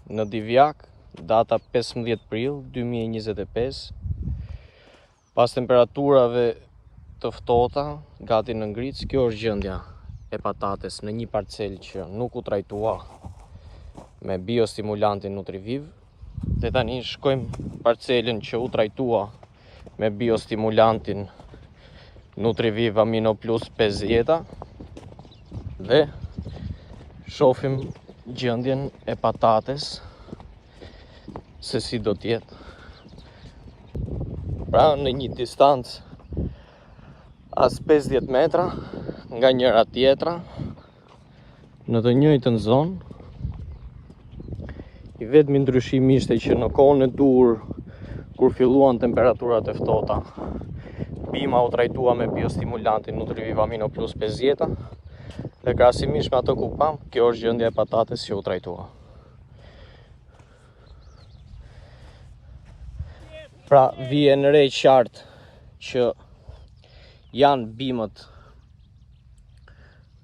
në Divjak, data 15 prill 2025, pas temperaturave të ftohta, gati në ngritës. Kjo është gjendja e patates në një parcel që nuk u trajtua me biostimulantin Nutriviv. Dhe tani shkojmë parcelin që u trajtua me biostimulantin Nutriviv Amino Plus 50 dhe shohim gjendjen e patates se si do t'jetë. Pra në një distancë as 50 metra nga njëra tjetra, në të njëjtën zonë. I vetmi ndryshimi ishte që në kohën e dur, kur filluan temperaturat e ftohta, bima u trajtua me biostimulantin Nutriviv Amino Plus 50 dhe krahasimisht me ato ku pam, kjo është gjendja e patates që u trajtua. Pra vjen re qartë që janë bimët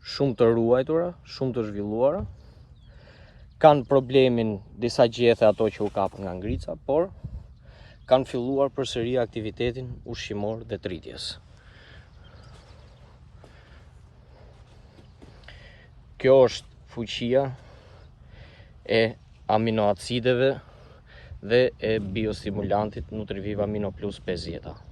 shumë të ruajtura, shumë të zhvilluara, kanë problemin disa gjethe ato që u kapën nga ngrica, por kanë filluar përsëri aktivitetin ushqimor dhe tritjes. Kjo është fuqia e aminoacideve dhe e biostimulantit Nutriviv Amino Plus 50.